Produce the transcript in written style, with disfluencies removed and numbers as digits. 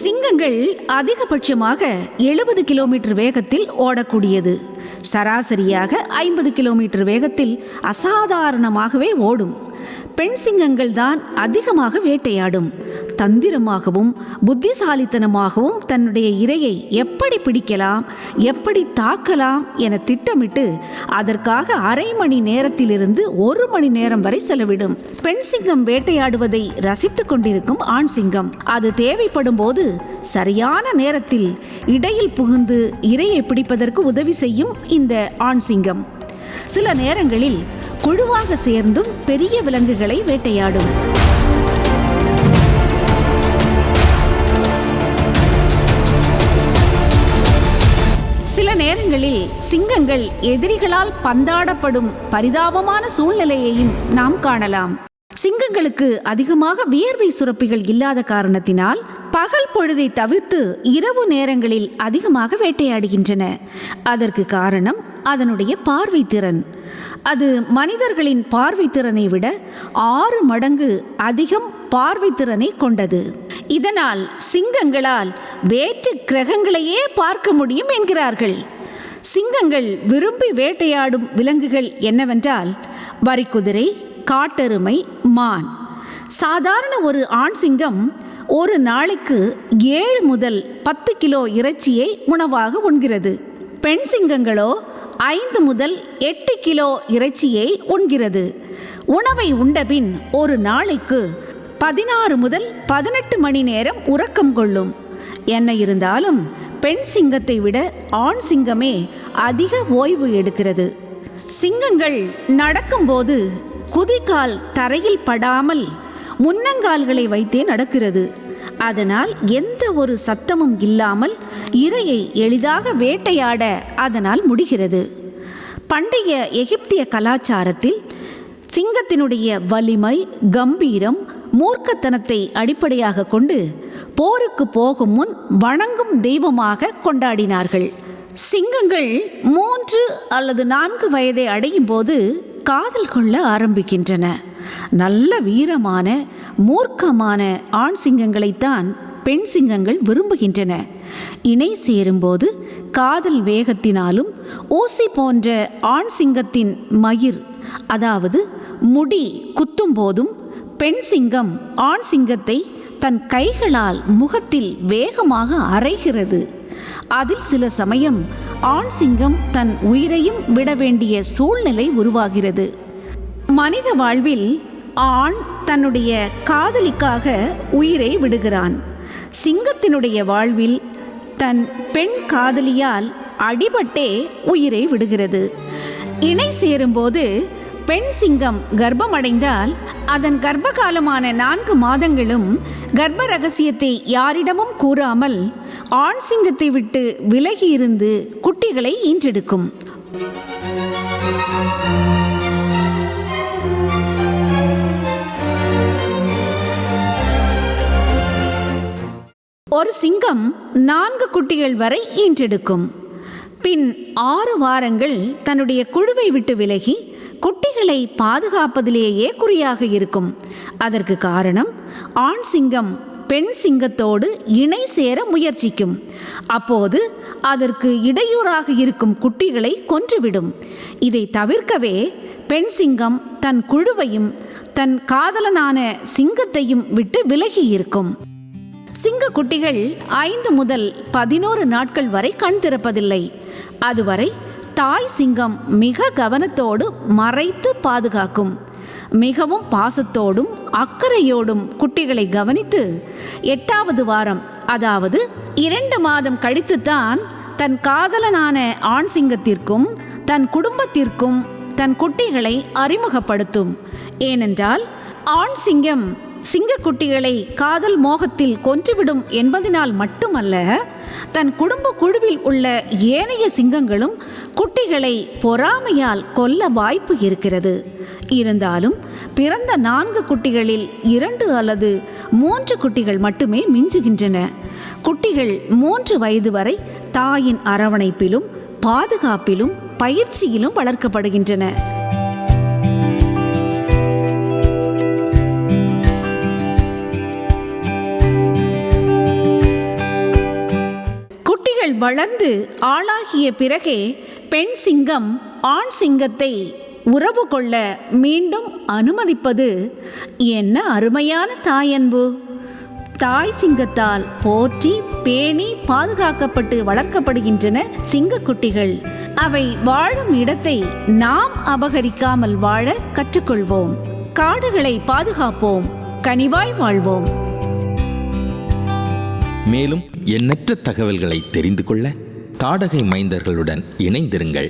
சிங்கங்கள் அதிகபட்சமாக 70 கிலோமீட்டர் வேகத்தில் ஓடக்கூடியது. சராசரியாக 50 கிலோமீட்டர் வேகத்தில் அசாதாரணமாகவே ஓடும். பெண் சிங்கங்கள் தான் அதிகமாக வேட்டையாடும். தந்திரமாகவும் புத்திசாலித்தனமாகவும் தன்னுடைய இரையை எப்படி பிடிக்கலாம், எப்படி தாக்கலாம் என திட்டமிட்டு அதற்காக அரை மணி நேரத்திலிருந்து 1 மணி நேரம் வரை செலவிடும். பெண் சிங்கம் வேட்டையாடுவதை ரசித்துக் கொண்டிருக்கும் ஆண் சிங்கம் அது தேவைப்படும் போது சரியான நேரத்தில் இடையில் புகுந்து இரையை பிடிப்பதற்கு உதவி செய்யும் இந்த ஆண் சிங்கம் சில நேரங்களில் குழுவாக சேர்ந்தும் பெரிய விலங்குகளை வேட்டையாடும். சில நேரங்களில் சிங்கங்கள் எதிரிகளால் பந்தாடப்படும் பரிதாபமான சூழ்நிலையையும் நாம் காணலாம். சிங்கங்களுக்கு அதிகமாக வியர்வை சுரப்பிகள் இல்லாத காரணத்தினால் பகல் பொழுதை தவிர்த்து இரவு நேரங்களில் அதிகமாக வேட்டையாடுகின்றன. அதற்கு காரணம் அதனுடைய பார்வை திறன். அது மனிதர்களின் பார்வை திறனை விட 6 மடங்கு அதிகம் பார்வை திறனை கொண்டது. இதனால் சிங்கங்களால் வேற்று கிரகங்களையே பார்க்க முடியும் என்கிறார்கள். சிங்கங்கள் விரும்பி வேட்டையாடும் விலங்குகள் என்னவென்றால் வரிக்குதிரை, காட்டெருமை, மான். சாதாரண ஒரு ஆண் சிங்கம் ஒரு நாளைக்கு 7 முதல் 10 கிலோ இறைச்சியை உணவாக உண்கிறது. பெண் சிங்கங்களோ 5 முதல் 8 கிலோ இறைச்சியை உண்கிறது. உணவை உண்டபின் ஒரு நாளைக்கு 16 முதல் 18 மணி நேரம் உறக்கம் கொள்ளும். என்ன இருந்தாலும் பெண் சிங்கத்தை விட ஆண் சிங்கமே அதிக ஓய்வு எடுக்கிறது. சிங்கங்கள் நடக்கும்போது குதிகால் தரையில் படாமல் முன்னங்கால்களை வைத்தே நடக்கிறது. அதனால் எந்த ஒரு சத்தமும் இல்லாமல் இரையை எளிதாக வேட்டையாட அதனால் முடிகிறது. பண்டைய எகிப்திய கலாச்சாரத்தில் சிங்கத்தினுடைய வலிமை, கம்பீரம், மூர்க்கத்தனத்தை அடிப்படையாக கொண்டு போருக்கு போகும் முன் வணங்கும் தெய்வமாக கொண்டாடினார்கள். சிங்கங்கள் 3 அல்லது 4 வயதை அடையும் போது காதல் கொள்ள ஆரம்பிக்கின்றன. நல்ல வீரமான மூர்க்கமான ஆண் சிங்கங்களைத்தான் பெண் சிங்கங்கள் விரும்புகின்றன. இணை சேரும்போது காதல் வேகத்தினாலும் ஊசி போன்ற ஆண் சிங்கத்தின் மயிர் அதாவது முடி குத்தும் போதும் பெண் சிங்கம் ஆண் சிங்கத்தை தன் கைகளால் முகத்தில் வேகமாக அறைகிறது. அதில் சில சமயம் ஆண் சிங்கம் தன் உயிரையும் விட வேண்டிய சூழ்நிலை உருவாகிறது. மனித வாழ்வில் ஆண் தன்னுடைய காதலிக்காக உயிரை விடுகிறான். சிங்கத்தினுடைய வாழ்வில் தன் பெண் காதலியால் அடிபட்டே உயிரை விடுகிறது. இணை சேரும்போது பெண் சிங்கம் கர்ப்பமடைந்தால் அதன் கர்ப்பகாலமான 4 மாதங்களும் கர்ப்ப ரகசியத்தை யாரிடமும் கூறாமல் ஆண் சிங்கத்தை விட்டு விலகி இருந்து குட்டிகளை ஈன்றெடுக்கும். ஒரு சிங்கம் 4 குட்டிகள் வரை ஈன்றெடுக்கும். பின் 6 வாரங்கள் தன்னுடைய குழுவை விட்டு விலகி குட்டிகளை பாதுகாப்பதிலேயே குறியாக இருக்கும். அதற்கு காரணம் ஆண் சிங்கம் பெண் சிங்கத்தோடு இணை சேர முயற்சிக்கும். அப்போது அதற்கு இடையூறாக இருக்கும் குட்டிகளை கொன்றுவிடும். இதை தவிர்க்கவே பெண் சிங்கம் தன் குழுவையும் தன் காதலனான சிங்கத்தையும் விட்டு விலகி இருக்கும். சிங்க குட்டிகள் 5 முதல் 11 நாட்கள் வரை கண் திறப்பதில்லை. அதுவரை தாய் சிங்கம் மிக கவனத்தோடு மறைத்து பாதுகாக்கும். மிகவும் பாசத்தோடும் அக்கறையோடும் குட்டிகளை கவனித்து 8வது வாரம் அதாவது 2 மாதம் கழித்துத்தான் தன் காதலனான ஆண் சிங்கத்திற்கும் தன் குடும்பத்திற்கும் தன் குட்டிகளை அறிமுகப்படுத்தும். ஏனென்றால் ஆண் சிங்கம் சிங்கக்குட்டிகளை காதல் மோகத்தில் கொன்றுவிடும் என்பதனால் மட்டுமல்ல, தன் குடும்ப குழுவில் உள்ள ஏனைய சிங்கங்களும் குட்டிகளை பொறாமையால் கொல்ல வாய்ப்பு இருக்கிறது. இருந்தாலும் பிறந்த 4 குட்டிகளில் 2 அல்லது 3 குட்டிகள் மட்டுமே மிஞ்சுகின்றன. குட்டிகள் 3 வயது வரை தாயின் அரவணைப்பிலும் பாதுகாப்பிலும் பயிற்சியிலும் வளர்க்கப்படுகின்றன. வளர்ந்து ஆளாகிய பிறகே பெண் சிங்கம் ஆண் சிங்கத்தை உறவு கொள்ள மீண்டும் அனுமதிப்பது என்ன அருமையான தாயன்பு! தாய் சிங்கத்தால் போற்றி பேணி பாதுகாக்கப்பட்டு வளர்க்கப்படுகின்றன சிங்கக்குட்டிகள். அவை வாழும் இடத்தை நாம் அபகரிக்காமல் வாழ கற்றுக்கொள்வோம். காடுகளை பாதுகாப்போம், கனிவாய் வாழ்வோம். மேலும் எண்ணற்ற தகவல்களை தெரிந்து கொள்ள தாடகை மைந்தர்களுடன் இணைந்திருங்கள்.